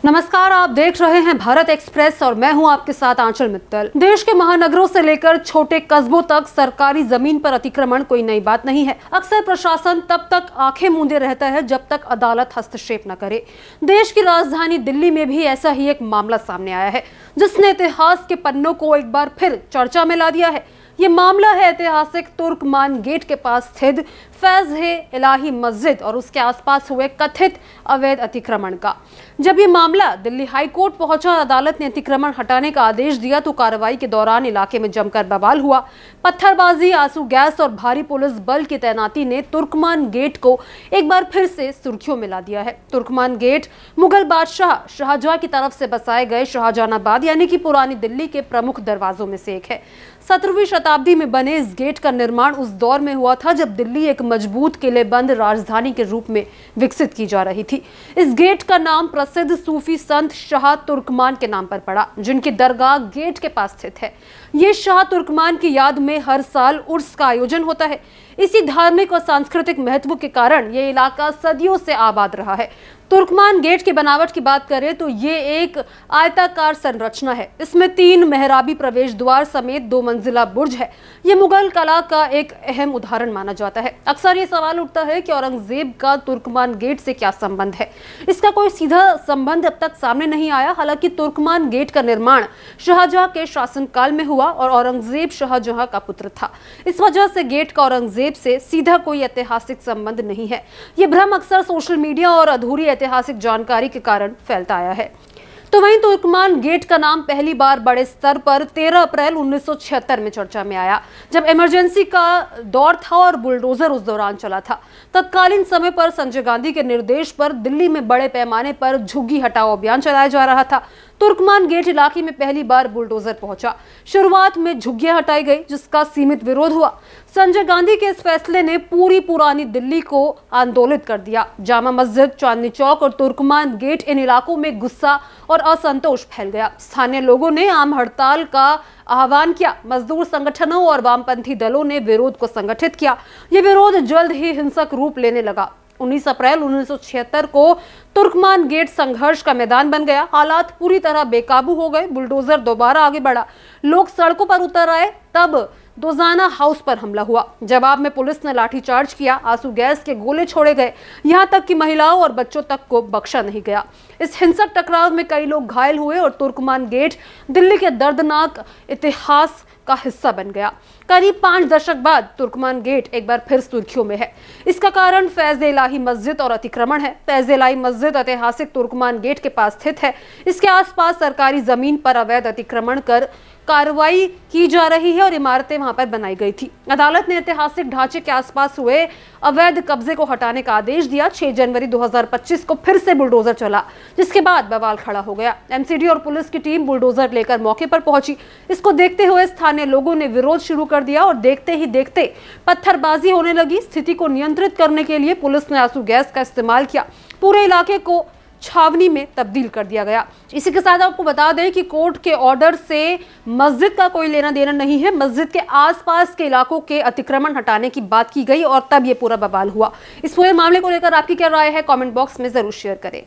नमस्कार, आप देख रहे हैं भारत एक्सप्रेस और मैं हूं आपके साथ आंचल मित्तल। देश के महानगरों से लेकर छोटे कस्बों तक सरकारी जमीन पर अतिक्रमण कोई नई बात नहीं है। अक्सर प्रशासन तब तक आंखें मूंदे रहता है जब तक अदालत हस्तक्षेप न करे। देश की राजधानी दिल्ली में भी ऐसा ही एक मामला सामने आया है जिसने इतिहास के पन्नों को एक बार फिर चर्चा में ला दिया है। ये मामला है ऐतिहासिक तुर्कमान गेट के पास स्थित फैज़-ए-इलाही मस्जिद और उसके आसपास हुए कथित अवैध अतिक्रमण का। जब ये मामला दिल्ली हाई कोर्ट पहुंचा, अदालत ने अतिक्रमण हटाने का आदेश दिया तो कार्रवाई के दौरान इलाके में जमकर बवाल हुआ। पत्थरबाजी, आंसू गैस और भारी पुलिस बल की तैनाती ने तुर्कमान गेट को एक बार फिर से सुर्खियों में ला दिया है। तुर्कमान गेट मुगल बादशाह शाहजहां की तरफ से बसाए गए शाहजहानाबाद यानी कि पुरानी दिल्ली के प्रमुख दरवाजों में से एक है। 17वीं शताब्दी में बने इस गेट का निर्माण उस दौर में हुआ था जब दिल्ली एक मजबूत किलेबंद राजधानी के रूप में विकसित की जा रही थी। इस गेट का नाम प्रसिद्ध सूफी संत शाह तुर्कमान के नाम पर पड़ा, जिनकी दरगाह गेट के पास स्थित है। ये शाह तुर्कमान की याद में हर साल उर्स का आयोजन होता है। इसी धार्मिक और सांस्कृतिक महत्व के कारण ये इलाका सदियों से आबाद रहा है। तुर्कमान गेट की बनावट की बात करें तो ये एक आयताकार संरचना है। इसमें 3 मेहराबी प्रवेश द्वार समेत 2 मंजिला बुर्ज है। ये मुगल कला का एक अहम उदाहरण माना जाता है। अक्सर ये सवाल उठता है कि औरंगजेब का तुर्कमान गेट से क्या संबंध है। इसका कोई सीधा संबंध अब तक सामने नहीं आया। हालांकि तुर्कमान गेट का निर्माण शाहजहां के शासनकाल में हुआ और औरंगजेब शाहजहां का पुत्र था। इस वजह से गेट का औरंगजेब से सीधा कोई ऐतिहासिक संबंध नहीं है। ये भ्रम अक्सर सोशल मीडिया और अधूरी ऐतिहासिक जानकारी के कारण फैलता आया है। तो वहीं तुर्कमान गेट का नाम पहली बार बड़े स्तर पर 13 अप्रैल 1976 में चर्चा में आया, जब इमरजेंसी का दौर था और बुलडोजर उस दौरान चला था। तत्कालीन समय पर संजय गांधी के निर्देश पर दिल्ली में बड़े पैमाने पर झुग्गी हटाओ अभियान चलाया जा रहा था। तुर्कमान गेट इलाके में पहली बार बुलडोजर पहुंचा। शुरुआत में झुग्गियां हटाई गई, जिसका सीमित विरोध हुआ। संजय गांधी के इस फैसले ने पूरी पुरानी दिल्ली को आंदोलित कर दिया। जामा मस्जिद, चांदनी चौक और तुर्कमान गेट, इन इलाकों में गुस्सा और असंतोष फैल गया। स्थानीय लोगों ने आम हड़ताल का आह्वान किया। मजदूर संगठनों और वामपंथी दलों ने विरोध को संगठित किया। ये विरोध जल्द ही हिंसक रूप लेने लगा। 19 अप्रैल 1976 को तुर्कमान गेट संघर्ष का मैदान बन गया। हालात पूरी तरह बेकाबू हो गए। बुलडोजर दोबारा आगे बढ़ा, लोग सड़कों पर उतर आए। तब दोजाना हाउस पर हमला हुआ। जवाब में पुलिस ने लाठीचार्ज किया, आंसू गैस के गोले छोड़े गए। यहां तक कि महिलाओं और बच्चों तक को बख्शा नहीं गया। इस हिंसक टकराव में कई लोग घायल हुए और तुर्कमान गेट दिल्ली के दर्दनाक इतिहास का हिस्सा बन गया। करीब 5 दशक बाद तुर्कमान गेट एक बार फिर सुर्खियों में है। इसका कारण फैज़-ए-इलाही मस्जिद और अतिक्रमण है। फैज़-ए-इलाही मस्जिद ऐतिहासिक तुर्कमान गेट के पास स्थित है। इसके आसपास सरकारी जमीन पर अवैध अतिक्रमण कर कार्रवाई की जा रही है और इमारतें वहां पर बनाई गई थी। अदालत ने ऐतिहासिक ढांचे के आसपास हुए अवैध कब्जे को हटाने का आदेश दिया। 6 जनवरी 2025 को फिर से बुलडोजर चला, जिसके बाद बवाल खड़ा हो गया। एमसीडी और पुलिस की टीम बुलडोजर लेकर मौके पर पहुंची। इसको देखते हुए स्थानीय लोगों ने विरोध शुरू कर दिया और देखते ही देखते पत्थरबाजी होने लगी। स्थिति को नियंत्रित करने के लिए पुलिस ने आंसू गैस का इस्तेमाल किया। पूरे इलाके को छावनी में तब्दील कर दिया गया। इसी के साथ आपको बता दें कि कोर्ट के ऑर्डर से मस्जिद का कोई लेना देना नहीं है। मस्जिद के आसपास के इलाकों के अतिक्रमण हटाने की बात की गई और तब ये पूरा बवाल हुआ। इस पूरे मामले को लेकर आपकी क्या राय है, कमेंट बॉक्स में जरूर शेयर करें।